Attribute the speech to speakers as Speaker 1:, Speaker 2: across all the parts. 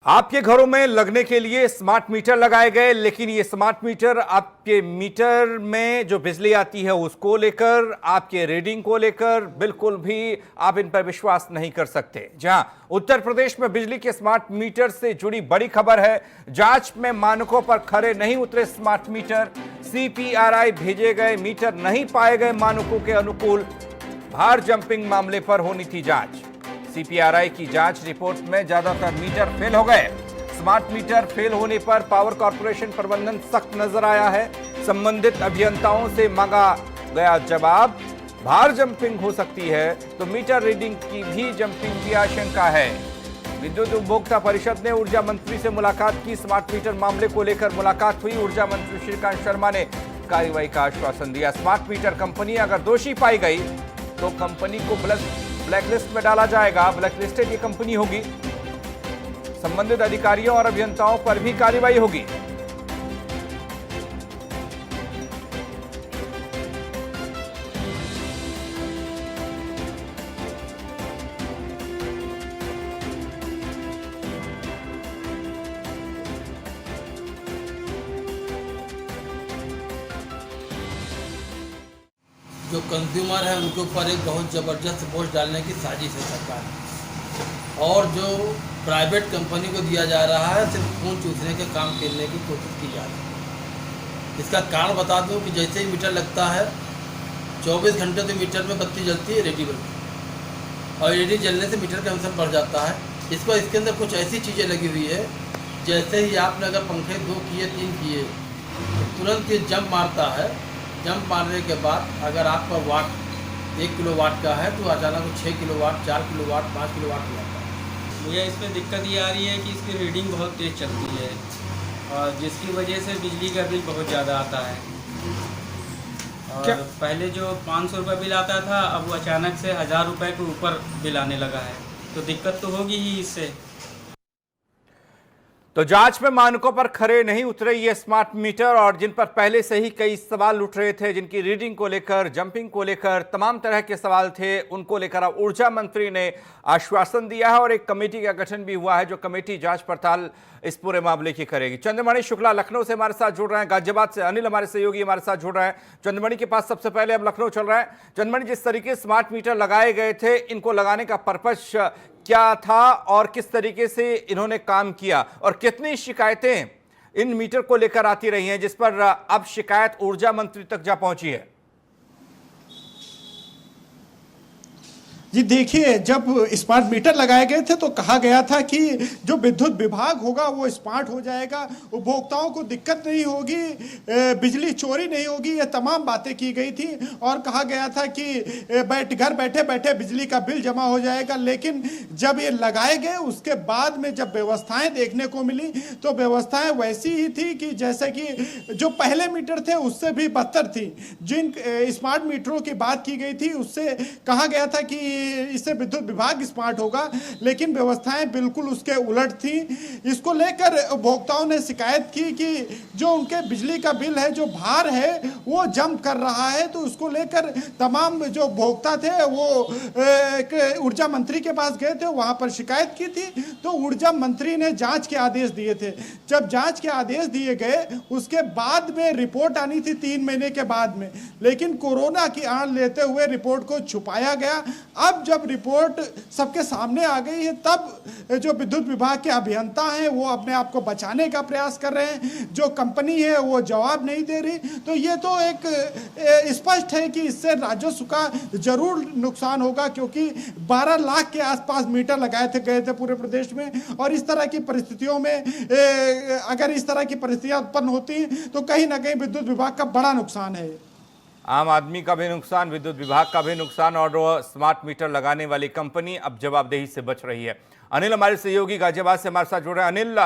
Speaker 1: आपके घरों में लगने के लिए स्मार्ट मीटर लगाए गए, लेकिन ये स्मार्ट मीटर आपके मीटर में जो बिजली आती है उसको लेकर, आपके रीडिंग को लेकर बिल्कुल भी आप इन पर विश्वास नहीं कर सकते। जहां उत्तर प्रदेश में बिजली के स्मार्ट मीटर से जुड़ी बड़ी खबर है। जांच में मानकों पर खरे नहीं उतरे स्मार्ट मीटर, सीपीआरआई भेजे गए मीटर नहीं पाए गए मानकों के अनुकूल। भार जंपिंग मामले पर होनी थी जांच। सीपीआरआई की जांच रिपोर्ट में ज्यादातर मीटर फेल हो गए। स्मार्ट मीटर फेल होने पर पावर कॉर्पोरेशन प्रबंधन सख्त नजर आया है। संबंधित अभियंताओं से मांगा गया जवाब। भार जंपिंग हो सकती है तो मीटर रीडिंग की भी जंपिंग की आशंका है। विद्युत उपभोक्ता परिषद ने ऊर्जा मंत्री से मुलाकात की। स्मार्ट मीटर मामले को लेकर मुलाकात हुई। ऊर्जा मंत्री श्रीकांत शर्मा ने कार्रवाई का आश्वासन दिया। स्मार्ट मीटर कंपनी अगर दोषी पाई गई तो कंपनी को ब्लैकलिस्ट में डाला जाएगा। ब्लैकलिस्टेड ये कंपनी होगी। संबंधित अधिकारियों और अभियंताओं पर भी कार्रवाई होगी।
Speaker 2: जो कंज्यूमर है उनके ऊपर एक बहुत ज़बरदस्त बोझ डालने की साजिश है सरकार की। और जो प्राइवेट कंपनी को दिया जा रहा है सिर्फ खून चूसने के काम करने की कोशिश की जा रही है। इसका कारण बता दूं कि जैसे ही मीटर लगता है 24 घंटे तो मीटर में बत्ती जलती है, रेडी बनती है, और रेडी जलने से मीटर का कंजम्पशन बढ़ जाता है। इसके अंदर कुछ ऐसी चीज़ें लगी हुई है, जैसे ही आपने अगर पंखे 2 किए 3 किए तो तुरंत ये जंप मारता है। जंप मारने के बाद अगर आपका वाट 1 किलोवाट का है तो अचानक 6 किलोवाट, 4 किलोवाट, 5 किलोवाट हो जाता है।
Speaker 3: मुझे इसमें दिक्कत ये आ रही है कि इसकी रीडिंग बहुत तेज़ चलती है और जिसकी वजह से बिजली का बिल बहुत ज़्यादा आता है। और पहले जो 500 रुपये बिल आता था, अब वो अचानक से 1000 रुपये के ऊपर बिल आने लगा है, तो दिक्कत तो होगी ही इससे।
Speaker 1: तो जांच में मानकों पर खरे नहीं उतरे ये स्मार्ट मीटर, और जिन पर पहले से ही कई सवाल उठ रहे थे, जिनकी रीडिंग को लेकर, जंपिंग को लेकर तमाम तरह के सवाल थे, उनको लेकर अब ऊर्जा मंत्री ने आश्वासन दिया है और एक कमेटी का गठन भी हुआ है जो कमेटी जांच पड़ताल इस पूरे मामले की करेगी। चंद्रमणि शुक्ला लखनऊ से हमारे साथ जुड़ रहे हैं, गाजियाबाद से अनिल हमारे सहयोगी हमारे साथ जुड़ रहे हैं। चंद्रमणि के पास सबसे पहले अब लखनऊ चल रहा है। चंद्रमणि, जिस तरीके से स्मार्ट मीटर लगाए गए थे, इनको लगाने का पर्पस क्या था और किस तरीके से इन्होंने काम किया, और कितनी शिकायतें इन मीटर को लेकर आती रही हैं जिस पर अब शिकायत ऊर्जा मंत्री तक जा पहुंची है?
Speaker 4: जी देखिए, जब स्मार्ट मीटर लगाए गए थे तो कहा गया था कि जो विद्युत विभाग होगा वो स्मार्ट हो जाएगा, उपभोक्ताओं को दिक्कत नहीं होगी, बिजली चोरी नहीं होगी, ये तमाम बातें की गई थी। और कहा गया था कि घर बैठे बैठे बिजली का बिल जमा हो जाएगा। लेकिन जब ये लगाए गए उसके बाद में जब व्यवस्थाएं देखने को मिली तो व्यवस्थाएं वैसी ही थी कि जैसे कि जो पहले मीटर थे उससे भी बदतर थी। जिन स्मार्ट मीटरों की बात की गई थी उससे कहा गया था कि इससे विद्युत विभाग स्मार्ट होगा, लेकिन व्यवस्थाएं बिल्कुल उसके उलट थी। इसको लेकर उपभोक्ताओं ने शिकायत की कि जो उनके बिजली का बिल है, जो भार है, वो जंप कर रहा है। तो उसको लेकर तमाम जो उपभोक्ता थे वो ऊर्जा मंत्री के पास गए थे, वहां पर शिकायत की थी। तो ऊर्जा मंत्री ने जांच के आदेश दिए थे। जब जांच के आदेश दिए गए उसके बाद में रिपोर्ट आनी थी 3 महीने के बाद में, लेकिन कोरोना की आड़ लेते हुए रिपोर्ट को छुपाया गया। अब जब रिपोर्ट सबके सामने आ गई है तब जो विद्युत विभाग के अभियंता हैं वो अपने आप को बचाने का प्रयास कर रहे हैं, जो कंपनी है वो जवाब नहीं दे रही। तो ये तो एक स्पष्ट है कि इससे राजस्व का जरूर नुकसान होगा, क्योंकि 12 लाख के आसपास मीटर गए थे पूरे प्रदेश में। और इस तरह की परिस्थितियों में अगर इस तरह की परिस्थितियां उत्पन्न होती तो कहीं ना कहीं विद्युत विभाग का बड़ा नुकसान है।
Speaker 1: आम आदमी का भी नुकसान, विद्युत विभाग का भी नुकसान, और स्मार्ट मीटर लगाने वाली कंपनी अब जवाबदेही से बच रही है। अनिल हमारे सहयोगी गाजियाबाद से हमारे साथ जुड़ रहे हैं। अनिल,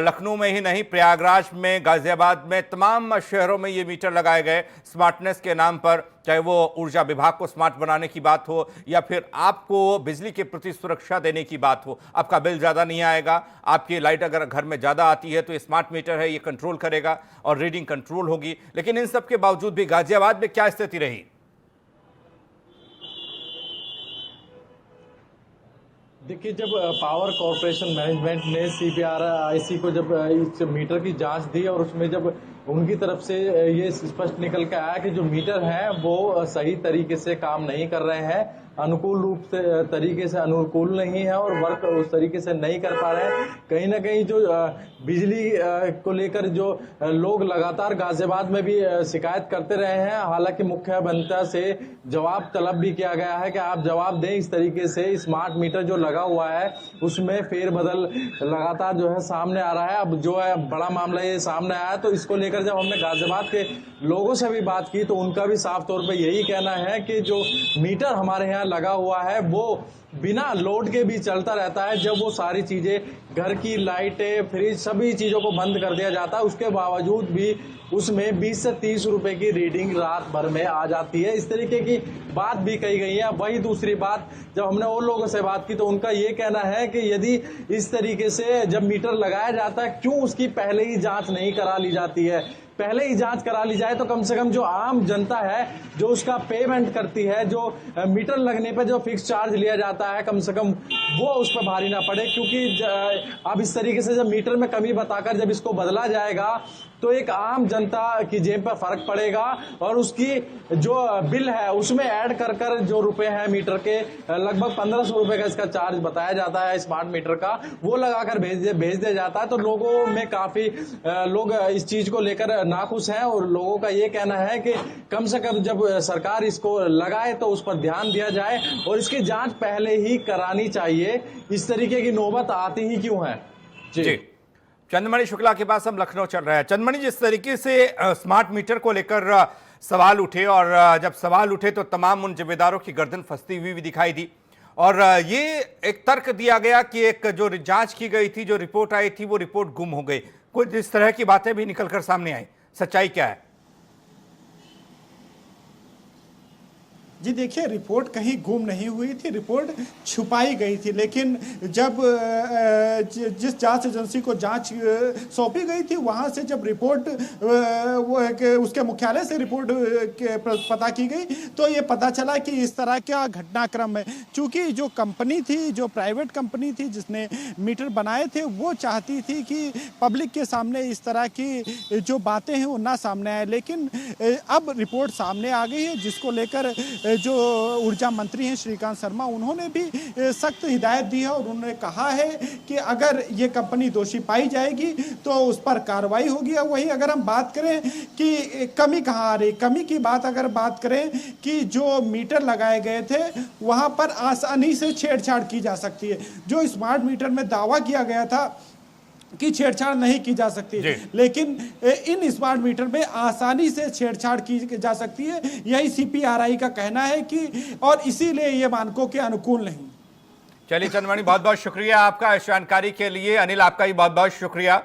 Speaker 1: लखनऊ में ही नहीं, प्रयागराज में, गाजियाबाद में, तमाम शहरों में ये मीटर लगाए गए स्मार्टनेस के नाम पर, चाहे वो ऊर्जा विभाग को स्मार्ट बनाने की बात हो या फिर आपको बिजली के प्रति सुरक्षा देने की बात हो। आपका बिल ज़्यादा नहीं आएगा, आपकी लाइट अगर घर में ज़्यादा आती है तो ये स्मार्ट मीटर है, ये कंट्रोल करेगा और रीडिंग कंट्रोल होगी। लेकिन इन सब के बावजूद भी गाजियाबाद में क्या स्थिति रही?
Speaker 5: देखिए, जब पावर कॉरपोरेशन मैनेजमेंट ने CPRIC को जब इस मीटर की जांच दी और उसमें जब उनकी तरफ से ये स्पष्ट निकल के आया कि जो मीटर हैं वो सही तरीके से काम नहीं कर रहे हैं, अनुकूल रूप से तरीके से अनुकूल नहीं है और वर्क उस तरीके से नहीं कर पा रहे हैं। कहीं ना कहीं जो बिजली को लेकर जो लोग लगातार गाजियाबाद में भी शिकायत करते रहे हैं। हालांकि मुख्यमंत्री से जवाब तलब भी किया गया है कि आप जवाब दें इस तरीके से। स्मार्ट मीटर जो लगा हुआ है उसमें फेरबदल लगातार जो है सामने आ रहा है। अब जो है बड़ा मामला ये सामने आया, तो इसको लेकर जब हमने गाजियाबाद के लोगों से भी बात की तो उनका भी साफ तौर पे यही कहना है कि जो मीटर हमारे यहाँ लगा हुआ है वो बिना लोड के भी चलता रहता है। जब वो सारी चीजें, घर की लाइटें, फ्रिज, सभी चीजों को बंद कर दिया जाता है, उसके बावजूद भी उसमें 20 से 30 रुपए की रीडिंग रात भर में आ जाती है। इस तरीके की बात भी कही गई है। वही दूसरी बात, जब हमने और लोगों से बात की तो उनका ये कहना है कि यदि इस तरीके से जब मीटर लगाया जाता है, क्यों उसकी पहले ही जांच नहीं करा ली जाती है। पहले ही जांच करा ली जाए तो कम से कम जो आम जनता है जो उसका पेमेंट करती है, जो मीटर लगने पे जो फिक्स चार्ज लिया जाता है, कम से कम वो उस पर भारी ना पड़े। क्योंकि अब इस तरीके से जब मीटर में कमी बताकर जब इसको बदला जाएगा तो एक आम जनता की जेब पर फर्क पड़ेगा और उसकी जो बिल है उसमें ऐड कर कर जो रुपए हैं मीटर के, लगभग 1500 रुपए का इसका चार्ज बताया जाता है स्मार्ट मीटर का, वो लगाकर भेज दिया जाता है। तो लोगों में काफी लोग इस चीज को लेकर नाखुश हैं और लोगों का ये कहना है कि कम से कम जब सरकार इसको लगाए तो उस पर ध्यान दिया जाए और इसकी जांच पहले ही करानी चाहिए। इस तरीके की नौबत आती ही क्यों है।
Speaker 1: जी, चंद्रमणि शुक्ला के पास हम लखनऊ चल रहे हैं। चंद्रमणि, जिस तरीके से स्मार्ट मीटर को लेकर सवाल उठे और जब सवाल उठे तो तमाम उन जिम्मेदारों की गर्दन फंसती हुई भी दिखाई दी और ये एक तर्क दिया गया कि एक जो जांच की गई थी, जो रिपोर्ट आई थी, वो रिपोर्ट गुम हो गई। कुछ इस तरह की बातें भी निकलकर सामने आई, सच्चाई क्या है?
Speaker 4: जी देखिए, रिपोर्ट कहीं गुम नहीं हुई थी, रिपोर्ट छुपाई गई थी। लेकिन जब जिस जांच एजेंसी को जांच सौंपी गई थी वहां से जब रिपोर्ट उसके मुख्यालय से रिपोर्ट पता की गई तो ये पता चला कि इस तरह का घटनाक्रम है। चूंकि जो कंपनी थी, जो प्राइवेट कंपनी थी जिसने मीटर बनाए थे, वो चाहती थी कि पब्लिक के सामने इस तरह की जो बातें हैं वो ना सामने आए। लेकिन अब रिपोर्ट सामने आ गई है, जिसको लेकर जो ऊर्जा मंत्री हैं श्रीकांत शर्मा, उन्होंने भी सख्त हिदायत दी है और उन्होंने कहा है कि अगर ये कंपनी दोषी पाई जाएगी तो उस पर कार्रवाई होगी। और वही अगर हम बात करें कि कमी कहाँ आ रही, कमी की बात अगर बात करें कि जो मीटर लगाए गए थे वहां पर आसानी से छेड़छाड़ की जा सकती है। जो स्मार्ट मीटर में दावा किया गया था कि छेड़छाड़ नहीं की जा सकती, लेकिन इन स्मार्ट मीटर में आसानी से छेड़छाड़ की जा सकती है। यही CPRI का कहना है कि और इसीलिए ये मानकों के अनुकूल नहीं।
Speaker 1: चलिए चंद्रमणि, बहुत बहुत शुक्रिया आपका इस जानकारी के लिए। अनिल, आपका भी बहुत बहुत शुक्रिया।